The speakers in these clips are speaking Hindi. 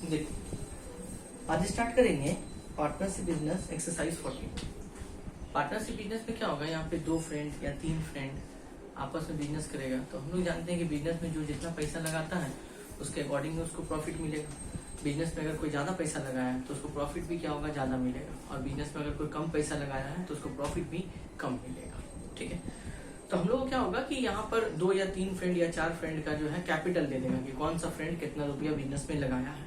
देखो आज स्टार्ट करेंगे partnership business exercise 40। Partnership business में क्या होगा, यहाँ पे 2 फ्रेंड या 3 फ्रेंड आपस में बिजनेस करेगा। तो हम लोग जानते हैं कि बिजनेस में जो जितना पैसा लगाता है उसके अकॉर्डिंग उसको प्रॉफिट मिलेगा। बिजनेस में अगर कोई ज्यादा पैसा लगाया है तो उसको प्रॉफिट भी क्या होगा, ज्यादा मिलेगा। और बिजनेस में अगर कोई कम पैसा लगाया है तो उसको प्रॉफिट भी कम मिलेगा। ठीक है, तो हम लोग को क्या होगा कि यहाँ पर 2 या 3 फ्रेंड या 4 फ्रेंड का जो है कैपिटल दे देगा कि कौन सा फ्रेंड कितना रुपया बिजनेस में लगाया है।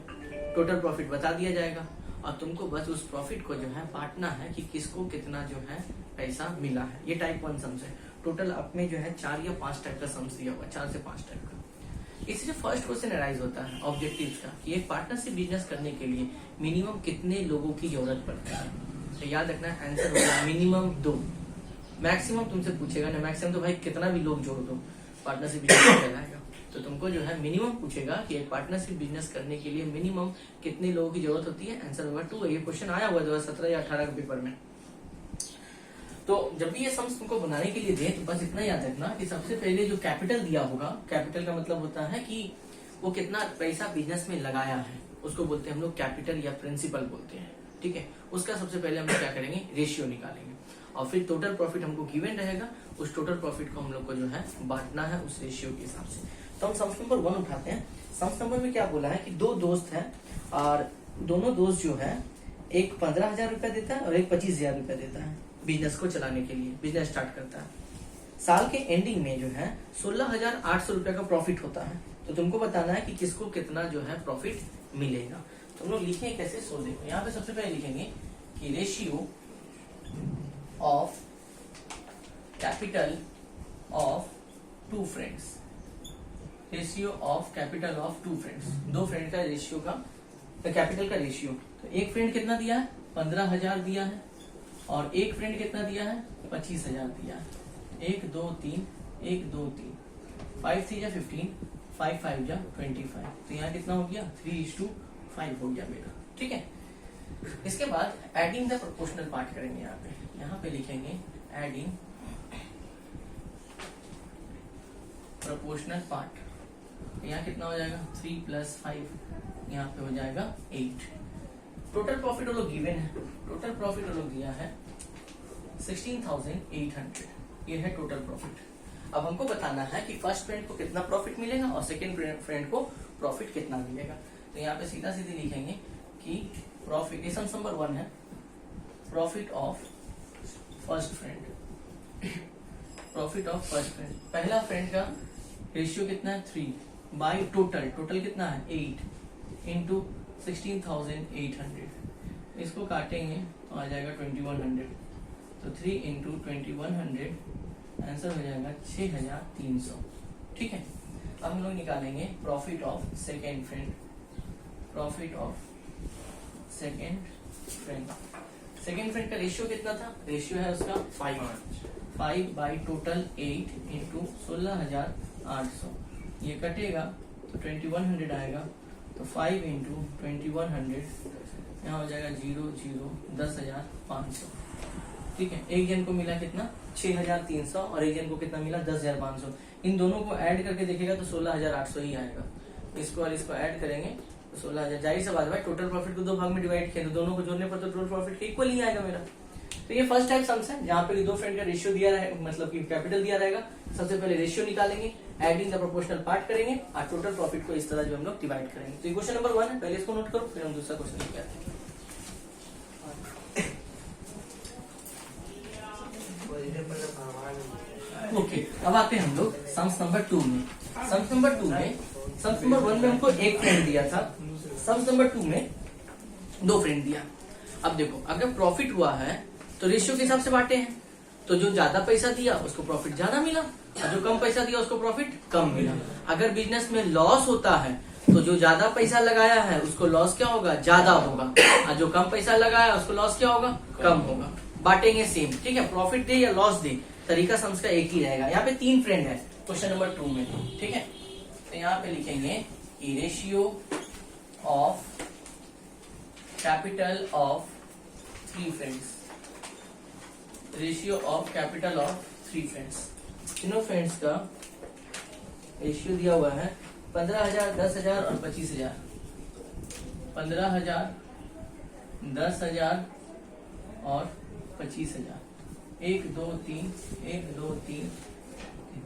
टोटल प्रॉफिट बता दिया जाएगा और तुमको बस उस प्रॉफिट को जो है बांटना है कि किसको कितना जो है पैसा मिला है। ये टाइप 1 सम्स है। टोटल आप में जो है 4 या 5 टाइप का सम्स दिया हुआ, 4 से 5 टाइप का। इससे फर्स्ट क्वेश्चन अराइज होता है ऑब्जेक्टिव्स का कि एक पार्टनरशिप बिजनेस करने के लिए मिनिमम कितने लोगों की जरूरत पड़ती है। तो याद रखना आंसर होगा मिनिमम 2। मैक्सिमम तुमसे पूछेगा ना, मैक्सिमम तो भाई कितना भी लोग जोड़ दो पार्टनरशिप बिजनेस कहलाएगा। तो तुमको जो है मिनिमम पूछेगा कि एक पार्टनरशिप बिजनेस करने के लिए मिनिमम कितने लोगों की जरूरत होती है। आंसर होगा 2। ये क्वेश्चन आया हुआ 2017 या 18 के पेपर में। तो जब भी ये सम्स तुमको बनाने के लिए दे तो बस इतना याद रखना कि सबसे पहले जो कैपिटल दिया होगा, कैपिटल का मतलब होता है कि वो कितना पैसा बिजनेस में लगाया है, उसको बोलते हैं हम लोग कैपिटल या प्रिंसिपल बोलते हैं। ठीक है, उसका सबसे पहले हम लोग क्या करेंगे, रेशियो निकालेंगे। और फिर टोटल प्रॉफिट हमको गिवन रहेगा, उस टोटल प्रॉफिट को हम लोग को जो है बांटना है उस रेशियो के हिसाब से। तो हम सम्स नंबर 1 उठाते हैं। सम्स नंबर में क्या बोला है कि 2 दोस्त हैं और दोनों दोस्त जो है एक 15,000 रुपया देता है और एक 25,000 रुपया देता है बिजनेस को चलाने के लिए। बिजनेस स्टार्ट करता है, साल के एंडिंग में जो है 16,800 रुपया का प्रॉफिट होता है। तो तुमको बताना है कि किसको कितना जो है प्रॉफिट मिलेगा। तो हम लोग लिखेंगे कैसे, सो देखो यहाँ पे सबसे पहले लिखेंगे कि ratio of capital of 2 friends. Ratio of capital of 2 friends, 2 friend का रेशियो का कैपिटल का रेशियो। तो एक फ्रेंड कितना दिया है, 15,000 दिया है और एक फ्रेंड कितना दिया है, 25,000 दिया है। 1 2 3 1 2 3 5 3 जा 15, 5 5 जा 25। तो यहाँ कितना हो गया, 3:5 हो गया मेरा। ठीक है, इसके बाद एडिंग द प्रोपोर्शनल पार्ट करेंगे। यहाँ पे लिखेंगे एडिंग प्रोपोर्शनल पार्ट। यहाँ कितना हो जाएगा, 3 + 5, यहाँ पे हो जाएगा 8। टोटल प्रॉफिट वो लोग गिवन है, टोटल प्रॉफिट वो लोग दिया है 16,800। ये है टोटल प्रॉफिट। अब हमको बताना है कि फर्स्ट फ्रेंड को कितना प्रॉफिट मिलेगा और सेकंड फ्रेंड को प्रॉफिट कितना मिलेगा। तो यहाँ पे सीधा सीधी लिखेंगे कि प्रॉफिट, ये सम्स नंबर 1 है, profit of first friend. Profit of first friend, पहला फ्रेंड का रेशियो कितना है, 3 बाई टोटल कितना है 8 इंटू 16,800। इसको काटेंगे तो आ जाएगा 2100। तो 3 इंटू 2100 आंसर हो जाएगा 6,300। ठीक है, अब हम लोग निकालेंगे profit of second friend. Profit of second friend का रेशियो कितना था, रेशियो है उसका 5 बाई टोटल 8 इंटू 16,800। ये कटेगा तो 2100 आएगा। तो 5 इंटू 2100 यहाँ हो जाएगा 10,500। ठीक है, एक जन को मिला कितना, 6,300 और एक जन को कितना मिला, 10,500। इन दोनों को ऐड करके देखेगा तो 16,800 ही आएगा। इसको और इसको ऐड करेंगे तो 16,000। जाहिर सी बात है भाई, टोटल प्रॉफिट को 2 भाग में डिवाइड किया तो दोनों को जोड़ने पर तो टोटल प्रॉफिट इक्वल ही आएगा मेरा। तो ये फर्स्ट टाइप सम्स है जहाँ पे 2 फ्रेंड का रेशियो दिया रहेगा, मतलब कि कैपिटल दिया रहेगा। सबसे पहले रेशियो निकालेंगे, एडिंग द प्रोपोर्शनल पार्ट करेंगे और टोटल प्रॉफिट को इस तरह जो हम लोग डिवाइड करेंगे। तो ये क्वेश्चन नंबर 1 है, पहले इसको नोट करो, फिर हम दूसरा क्वेश्चन लेके आते हैं। ओके, अब आते हैं हम लोग सम्स नंबर 2 में। सम्स नंबर 1 में हमको एक फ्रेंड दिया था, सम्स नंबर 2 में 2 फ्रेंड दिया। अब देखो, अगर प्रॉफिट हुआ है तो रेशियो के हिसाब से बांटे हैं। तो जो ज्यादा पैसा दिया उसको प्रॉफिट ज्यादा मिला और जो कम पैसा दिया उसको प्रॉफिट कम मिला। अगर बिजनेस में लॉस होता है तो जो ज्यादा पैसा लगाया है उसको लॉस क्या होगा, ज्यादा होगा, और जो कम पैसा लगाया उसको लॉस क्या होगा, कम होगा। बांटेंगे सेम। ठीक है, प्रॉफिट दे या लॉस दे, तरीका सम्स का एक ही रहेगा। यहाँ पे 3 फ्रेंड है क्वेश्चन नंबर 2 में। ठीक है, तो यहाँ पे लिखेंगे कि ratio of capital of 3 friends. Ratio of capital of 3 friends, तीनों फ्रेंड्स का रेशियो दिया हुआ है 15,000, 10,000 और 25,000। 15,000, 10,000 और 25,000। 1 2 3 1 2 3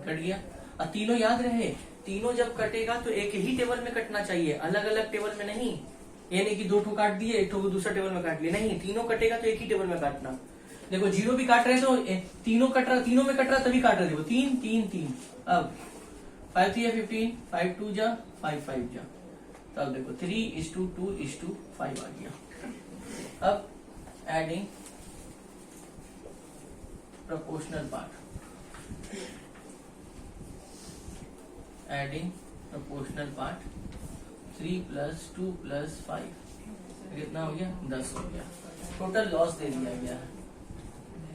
कट गया। और तीनों याद रहे, तीनों जब कटेगा तो एक ही टेबल में कटना चाहिए, अलग अलग टेबल में नहीं। ये नहीं कि 2 ठो काट दिए, 1 ठो को दूसरा टेबल में काट लिए, नहीं, तीनों कटेगा तो एक ही टेबल में काटना। देखो जीरो भी काट रहे तो तीनों कट रहा, तीनों में कट रहा तभी काट रहे। देखो 3 3 3। अब 5 3 15, 5 2 जा 5 5 जा। तब देखो 3:2:5 आ गया। अब adding proportional part, adding proportional part, 3 + 2 + 5 कितना हो गया? 10 हो गया। टोटल लॉस दे दिया गया है।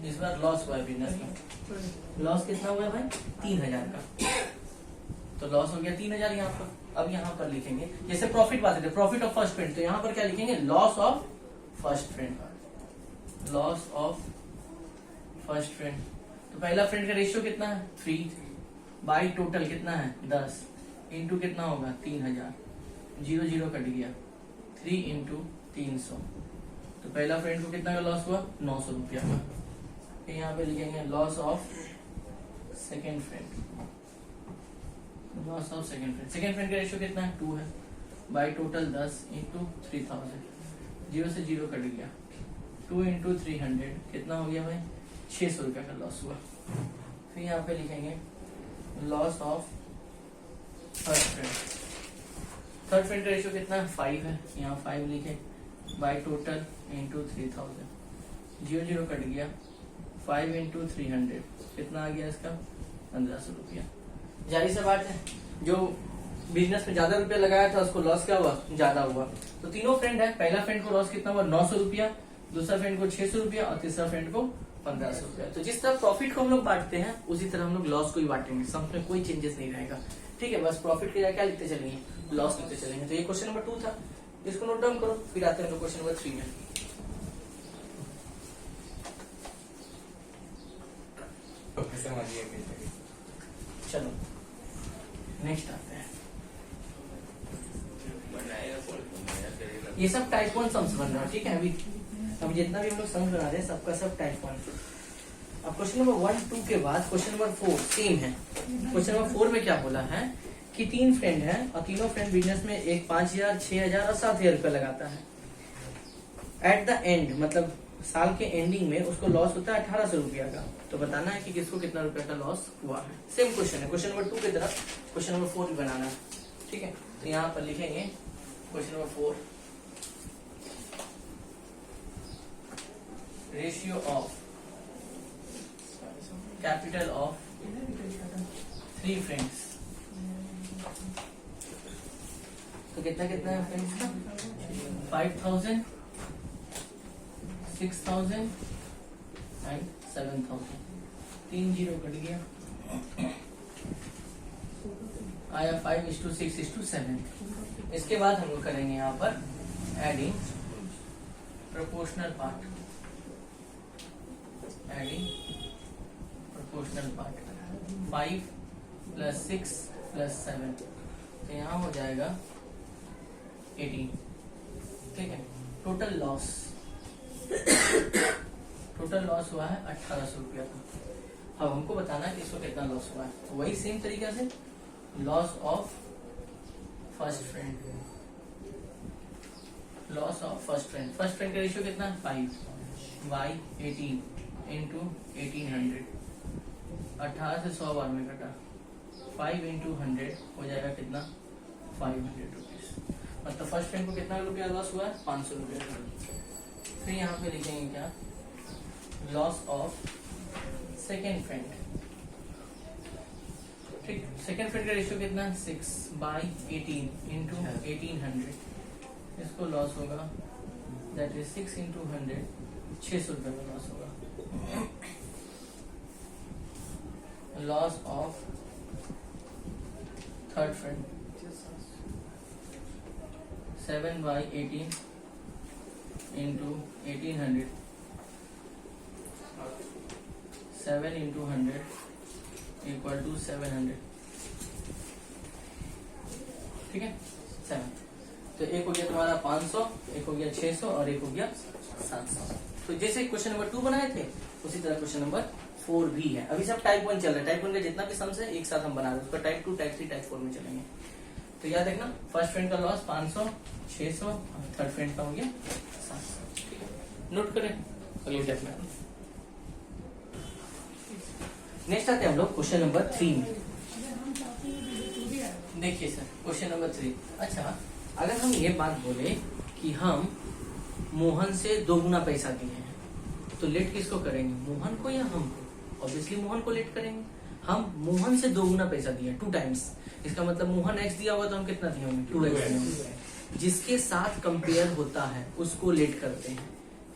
इस बार लॉस हुआ है बिजनेस में। लॉस कितना हुआ है भाई? 3,000 का। तो लॉस हो गया 3,000 यहाँ पर। अब यहाँ पर लिखेंगे जैसे प्रॉफिट बात थे, प्रॉफिट ऑफ फर्स्ट फ्रेंड, तो यहाँ पर क्या लिखेंगे? Loss of first friend. Loss of first friend. तो पहला फ्रेंड का रेशियो कितना है? 3 बाई टोटल कितना है? 10 इंटू कितना होगा? 3,000। 0 0 कट गया। 3 × 300। तो पहला फ्रेंड को कितना का लॉस हुआ? 900 रुपया का। फिर यहाँ पे लिखेंगे loss of second friend. Loss of second friend. Second friend का रेशियो कितना है? 2 है। By total 10 × 3,000। 0 से 0 कट गया। 2 × 300 कितना हो गया भाई? 600 रुपया का लॉस हुआ। फिर यहाँ पे लिखेंगे loss of third friend. Third friend का रेशियो कितना है? 5 है। यहाँ 5 लिखे। By total × 3,000। 0 0 कट गया। 5 × 300 कितना आ गया इसका? 1,500 रुपया। जारी सी बात है, जो बिजनेस में ज्यादा रुपया लगाया था उसको लॉस क्या हुआ? ज्यादा हुआ। तो तीनों फ्रेंड है, पहला फ्रेंड को लॉस कितना हुआ? 900 रुपया, दूसरा फ्रेंड को 600 रुपया और तीसरा फ्रेंड को 1,500 रुपया। तो जिस तरह प्रॉफिट को हम लोग बांटते हैं उसी तरह हम लोग लॉस को ही बांटेंगे। सम में कोई चेंजेस नहीं रहेगा। ठीक है, बस प्रॉफिट के क्या लिखते चलेंगे? लॉस लिखते चलेंगे। तो ये क्वेश्चन नंबर 2 था, इसको नोट डाउन करो। फिर आते हैं क्वेश्चन नंबर 3 में। चलो नेक्स्ट आते हैं। ये सब टाइप 1 सम्स बन रहा है। ठीक है, अभी जितना भी हम लोग सम्स बना रहे हैं सबका सब टाइप 1। अब क्वेश्चन नंबर 1 2 के बाद क्वेश्चन नंबर 4 सेम है। क्वेश्चन नंबर 4 में क्या बोला है कि 3 फ्रेंड हैं और तीनों फ्रेंड बिजनेस में एक 5,000, 6,000 और 7,000 रुपया लगाता है। एट द एंड मतलब साल के एंडिंग में उसको लॉस होता है 1,800 रुपया का। तो बताना है कि किसको कितना रुपया का लॉस हुआ है। सेम क्वेश्चन है, क्वेश्चन नंबर 2 की तरफ क्वेश्चन नंबर 4 भी बनाना है। ठीक है, तो यहाँ पर लिखेंगे question number 4, ratio of capital of 3 friends. तो कितना कितना है फ्रेंड्स का? 5,000, 6,000 एंड 7,000। 3 0 कट गया। आया 5:6:7। इसके बाद हम लोग करेंगे यहाँ पर adding proportional part. Adding proportional part 5 + 6 + 7। तो यहाँ हो जाएगा 18। ठीक है, टोटल लॉस हुआ है 1,800 रुपया का। अब हमको बताना है कि इसको कितना लॉस हुआ है। तो वही सेम तरीका से loss of first friend. Loss of first friend का रेशियो कितना है? 5 बाई 18 × 1800। 18 से 100 बार में कटा। 5 × 100 हो जाएगा कितना? 500 रुपीज। मतलब फर्स्ट फ्रेंड को कितना रुपया लॉस हुआ है? 500 रुपया का। फिर यहाँ पे लिखेंगे क्या? Loss of second friend. ठीक, सेकेंड फ्रेंड का रेशियो कितना है? 6 बाई 18 × 1800। इसको लॉस होगा दैट इज 6 × 100, 600 रुपये का लॉस होगा। Loss of third friend 7 by 18 × 1800। 7 × 100 = 700। ठीक है, 7। तो एक हो गया तुम्हारा 500, एक हो गया 600 और एक हो गया 700। तो जैसे क्वेश्चन नंबर 2 बनाए थे उसी तरह क्वेश्चन नंबर 4 भी है। अभी सब टाइप 1 चल रहा है, टाइप 1 का जितना भी सम्स है एक साथ हम बना रहे हैं, उसका टाइप 2, टाइप 3, टाइप 4 में चलेंगे। तो याद रखना फर्स्ट फ्रेंड का लॉस 500, 600 और थर्ड फ्रेंड का हो गया 700। ठीक है, नोट करें अगले स्टेप में। नेक्स्ट आते हैं हम लोग क्वेश्चन नंबर 3 में। देखिए सर क्वेश्चन नंबर 3। अच्छा, अगर हम ये बात बोले कि हम मोहन से 2 गुना पैसा दिए हैं तो लेट किसको करेंगे, मोहन को या हमको? ऑब्वियसली मोहन को लेट करेंगे। हम मोहन से 2 गुना पैसा दिया 2 टाइम्स, इसका मतलब मोहन x दिया हुआ तो हम कितना दिए होंगे 2x दिए होंगे। जिसके साथ कंपेयर होता है उसको लेट करते हैं,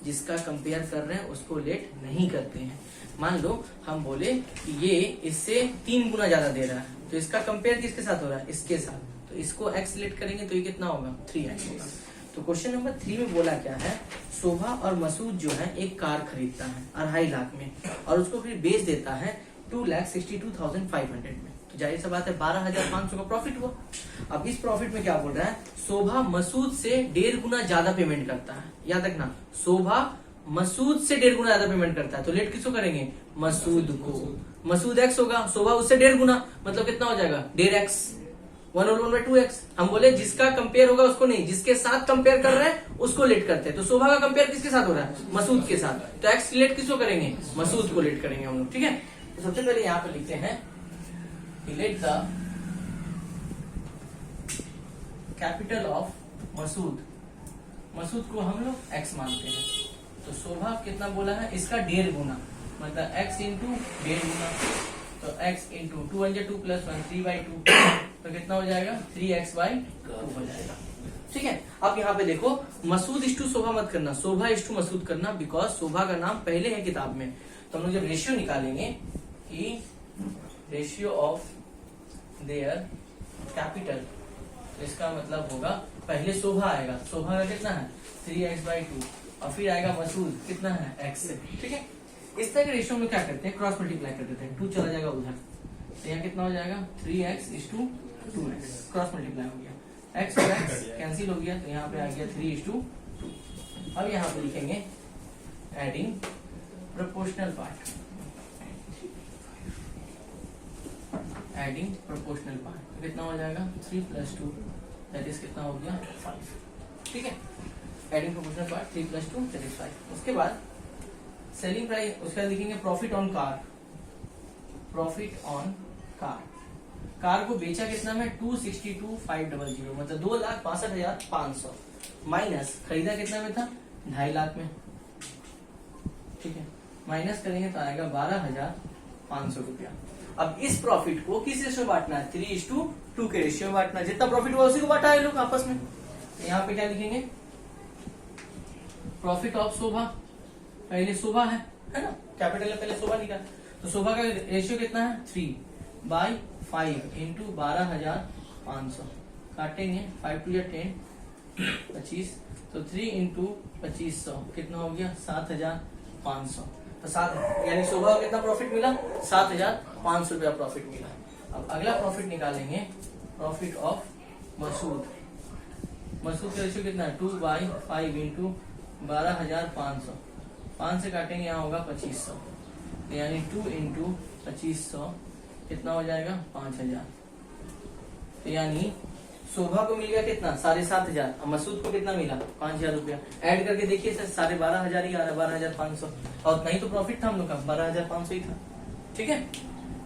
जिसका कंपेयर कर रहे हैं उसको लेट नहीं करते हैं। मान लो हम बोले कि ये इससे 3 गुना ज्यादा दे रहा है तो इसका कंपेयर किसके साथ हो रहा है, इसके साथ, तो इसको x लेट करेंगे तो ये कितना होगा 3x होगा। तो क्वेश्चन नंबर 3 में बोला क्या है, शोभा और मसूद जो है एक कार खरीदता है 2.5 लाख में और उसको फिर बेच देता है 2,62,500 में। तो जाहिर सा बात है 12,500 का प्रॉफिट हुआ। अब इस प्रॉफिट में क्या बोल रहा है, शोभा मसूद से 1.5 गुना ज्यादा पेमेंट करता है। याद रखना शोभा मसूद से 1.5 गुना ज्यादा पेमेंट करता है तो लेट किसको करेंगे, मसूद को। मसूद x होगा, शोभा उससे 1.5 गुना, मतलब कितना हो जाएगा 1.5x, 1/2x। हम बोले जिसका कंपेयर होगा उसको नहीं, जिसके साथ कंपेयर कर रहे हैं उसको लेट करते हैं। तो शोभा का कंपेयर किसके साथ हो रहा है, मसूद के साथ, तो x लेट किसको करेंगे, मसूद को लेट करेंगे हम लोग। ठीक है, तो सबसे पहले यहाँ पे लिखते हैं let the capital of Masood, Masood को हम लोग x मानते हैं। तो शोभा कितना बोला है, इसका 1.5 गुना, मतलब x इंटू 1.5 गुना, तो x इंटू 2 × 2 + 1 3/2, तो कितना हो जाएगा 3x/2 हो जाएगा। ठीक है, अब यहाँ पे देखो मसूद इस्टू शोभा मत करना, शोभा इस्टू मसूद करना, बिकॉज शोभा का नाम पहले है किताब में। तो हम लोग जब रेशियो निकालेंगे कि रेशियो ऑफ देयर कैपिटल, तो इसका मतलब होगा पहले शोभा आएगा, शोभा का कितना है 3x/2 और फिर आएगा मसूद कितना है x से। ठीक है, इस तरह के रेशियो में क्या करते हैं, क्रॉस मल्टीप्लाई कर देते हैं, 2 चला जाएगा उधर, तो यहाँ कितना हो जाएगा 3x/2x, क्रॉस मल्टीप्लाई हो गया, x और x कैंसिल हो गया, तो यहाँ पे आ गया 3/2। अब यहाँ पे लिखेंगे adding proportional part, adding proportional part, तो कितना हो जाएगा 3 + 2 दैट इज कितना हो गया 5। ठीक है, adding proportional part 3 + 2 that is 5। उसके बाद सेलिंग प्राइस, उसके बाद लिखेंगे profit on car, profit on car, car को बेचा कितना में 262,500, मतलब 2,62,500 माइनस खरीदा कितना में था 2.5 लाख में। ठीक है, माइनस करेंगे तो आएगा 12,500 रुपया। अब इस प्रॉफिट को किस रेशियो में बांटना है, 3:2 के रेशियो में बांटना है, जितना प्रॉफिट हुआ उसी को बांटा है लोग आपस में। तो यहाँ पे क्या लिखेंगे, प्रॉफिट ऑफ शोभा, पहले शोभा है ना, कैपिटल में पहले शोभा लिखा, तो शोभा का रेशियो कितना है 3/5 इंटू 12,500, काटेंगे 5 × 10 25, तो 3 इंटू 2500 कितना हो गया 7,500। तो 7 यानी शोभा को कितना प्रॉफिट मिला 7,500 रुपया प्रॉफिट मिला। अब अगला प्रॉफिट निकालेंगे, प्रॉफिट ऑफ मसूद, मसूद का रेशियो कितना है 2/5 इंटू 12,500, 5 से काटेंगे यहाँ होगा 2500, तो यानी 2 इंटू 2500 कितना हो जाएगा 5,000। तो यानी शोभा को मिल गया कितना 7,500 और मसूद को कितना मिला 5,000 रुपया। ऐड करके देखिए सर 12,500 ही आ रहा है, 12,500, और नहीं तो प्रॉफिट था हम लोग का 12,500 ही था। ठीक है,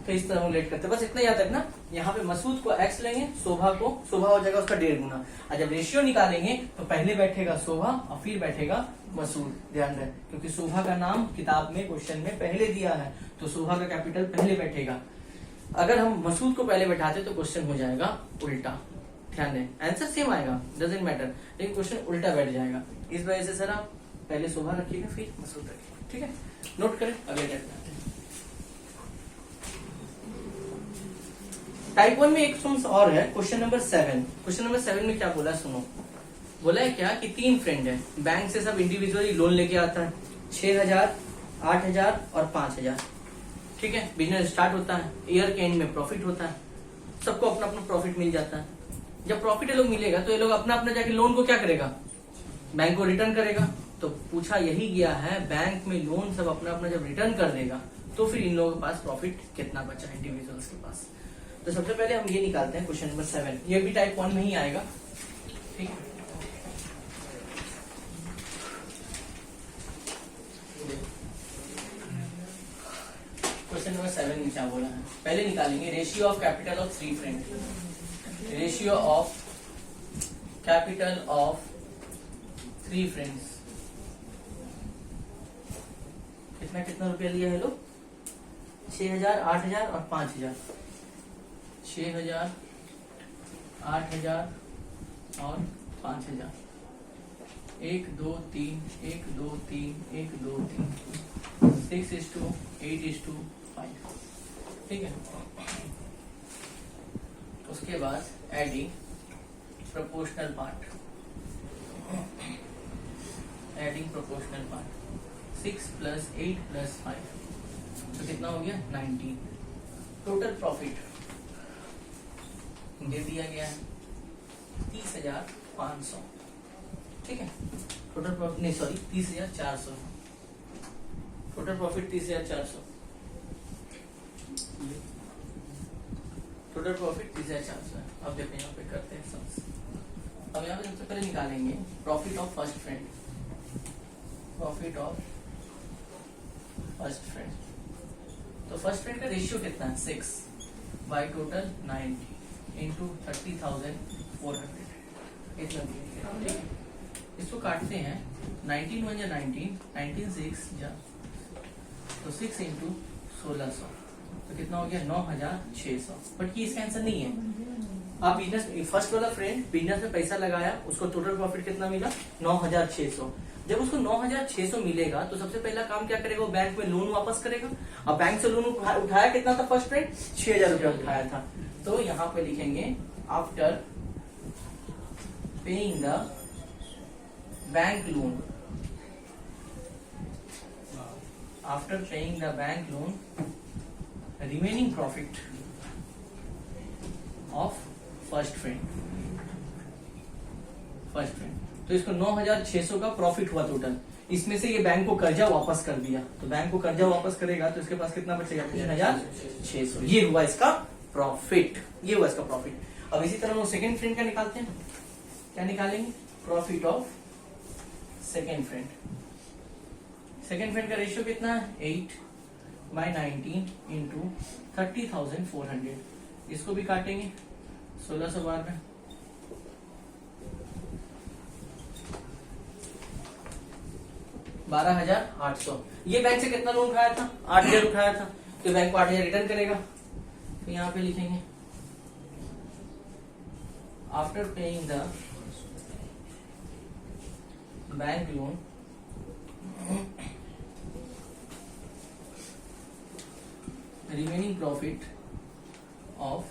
तो इस तरह हम लेट करते, बस इतना याद रखना। यहाँ पे मसूद को x लेंगे, शोभा को, शोभा हो जाएगा उसका 1.5 गुना, और जब रेशियो निकालेंगे तो पहले बैठेगा शोभा और फिर बैठेगा मसूद। ध्यान रहे, क्योंकि शोभा का नाम किताब में क्वेश्चन में पहले दिया है, तो शोभा का कैपिटल पहले बैठेगा। अगर हम मसूद को पहले बैठाते तो क्वेश्चन हो जाएगा उल्टा। ध्यान दें, आंसर सेम आएगा, डजेंट मैटर, लेकिन क्वेश्चन उल्टा बैठ जाएगा। इस वजह से सर आप पहले शोभा रखिएगा फिर मसूद रखिएगा। ठीक है, नोट करें, अगले टाइप में आते हैं। टाइप 1 में एक सोर्स और है, क्वेश्चन नंबर 7। क्वेश्चन नंबर 7 में क्या बोला सुनो, बोला है क्या कि 3 फ्रेंड है, बैंक से सब इंडिविजुअली लोन लेके आता है 6,000, 8,000 और 5,000। ठीक है, बिजनेस स्टार्ट होता है, ईयर के एंड में प्रॉफिट होता है, सबको अपना अपना प्रॉफिट मिल जाता है। जब प्रॉफिट ये लोग मिलेगा तो ये लोग अपना अपना जाके लोन को क्या करेगा, बैंक को रिटर्न करेगा। तो पूछा यही गया है, बैंक में लोन सब अपना अपना जब रिटर्न कर देगा तो फिर इन लोगों के पास प्रॉफिट कितना बचा इंडिविजुअल्स के पास। तो सबसे पहले हम ये निकालते हैं क्वेश्चन नंबर 7, ये भी टाइप 1 में ही आएगा, ठीक है। क्वेश्चन नंबर 7 में क्या बोला है, पहले निकालेंगे ratio of capital of 3 friend. Ratio of capital of 3 friends, कितना कितना रुपया लिया है लोग, 6,000, 8,000 और 5,000। 6,000, 8,000 और 5,000। 1 2 3 1 2 3 1 2 3 6:8:5, ठीक है। उसके बाद adding proportional part, adding proportional part 6 + 8 + 5, तो कितना हो गया 19। टोटल प्रॉफिट दे दिया गया है 30,500, ठीक है। टोटल प्रॉफिट नहीं, sorry 30,400, total profit 30,400, total profit 30,400 है। अब देखते हैं यहाँ पे करते हैं सम्स। अब यहाँ पे सबसे पहले निकालेंगे profit of first friend, profit of first friend. तो फर्स्ट फ्रेंड का रेशियो कितना है 6 बाई टोटल 90 इंटू 30,400, इतना दिया गया, ठीक है। इसको काटते हैं, 19 1 जा 19, 19 6 जा, तो 6 इंटू 1600, तो कितना हो गया 9,600। बट ये इसका आंसर नहीं है। आप बिजनेस, फर्स्ट वाला फ्रेंड बिजनेस में पैसा लगाया, उसको टोटल प्रॉफिट कितना मिला 9,600। जब उसको 9,600 मिलेगा तो सबसे पहला काम क्या करेगा, वो बैंक में लोन वापस करेगा। अब बैंक से लोन उठाया कितना था फर्स्ट फ्रेंड, 6,000 रुपया उठाया था। तो यहाँ पे लिखेंगे after paying the bank loan, after paying the bank loan remaining profit of first friend, first friend. तो इसको 9,600 का प्रॉफिट हुआ टोटल, इसमें से ये बैंक को कर्जा वापस कर दिया, तो बैंक को कर्जा वापस करेगा तो इसके पास कितना बचेगा 3,600। ये हुआ इसका प्रॉफिट, ये हुआ इसका प्रॉफिट। अब इसी तरह वो सेकंड फ्रेंड का निकालते हैं, क्या निकालेंगे, profit of second friend. Second friend का रेशियो कितना है 8 बाई 19 इंटू 30,400, इसको भी काटेंगे 1600 बार में, 12,800। ये बैंक से कितना लोन उठाया था 8,000 उठाया था, तो बैंक को 8,000 रिटर्न करेगा। तो यहाँ पे लिखेंगे after paying the bank loan remaining profit of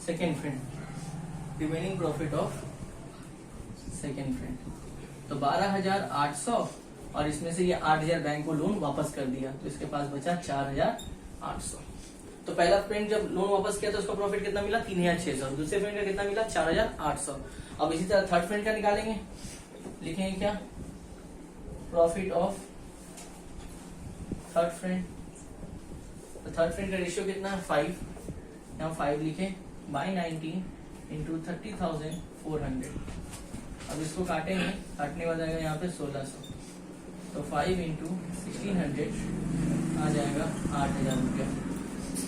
second friend, remaining profit of second friend. तो 12,800 और इसमें से ये 8,000 बैंक को लोन वापस कर दिया, तो इसके पास बचा 4,800। तो पहला फ्रेंड जब लोन वापस किया तो उसका प्रॉफिट कितना मिला 3,600, दूसरे फ्रेंड का कितना मिला 4,800। अब इसी तरह थर्ड फ्रेंड का निकालेंगे, लिखेंगे क्या, प्रॉफिट ऑफ थर्ड फ्रेंड। तो थर्ड फ्रेंड का रेशियो कितना है 5, यहाँ 5 लिखे बाई 19 इंटू 30,400। अब इसको काटेंगे, काटने का जाएगा यहाँ पे 1600, तो 5 इंटू 1600 आ जाएगा 8,000 रुपया।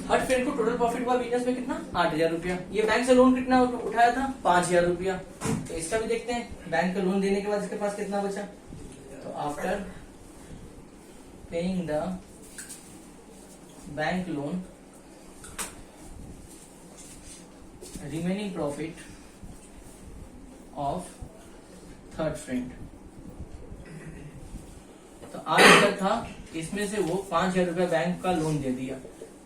हर फ्रेंड को टोटल प्रॉफिट हुआ बिजनेस में कितना 8,000 रुपया। ये बैंक से लोन कितना उठाया था 5,000 रुपया। तो इसका भी देखते हैं, बैंक का लोन देने के बाद इसके पास कितना बचा। तो after paying the bank loan remaining profit of third friend, तो 8,000 था, इसमें से वो 5,000 रुपया बैंक का लोन दे दिया,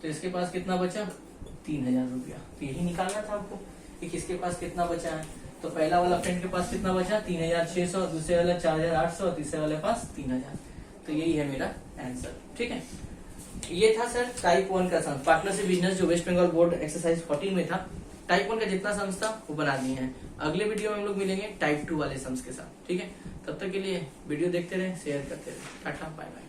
तो इसके पास कितना बचा 3,000 रुपया। तो यही निकालना था आपको कि किसके पास कितना बचा है। तो पहला वाला फ्रेंड के पास कितना बचा 3,600, दूसरे वाला 4,800, तीसरे वाले पास 3,000। तो यही है मेरा आंसर, ठीक है। ये था सर टाइप 1 का सम, पार्टनरशिप बिजनेस, जो वेस्ट बंगाल बोर्ड एक्सरसाइज 14 में था। टाइप 1 का जितना सम्स था वो बना दिए हैं। अगले वीडियो में हम लोग मिलेंगे टाइप 2 वाले सम्स के साथ, ठीक है। तब तक के लिए वीडियो देखते रहे, शेयर करते रहे। Tata bye bye.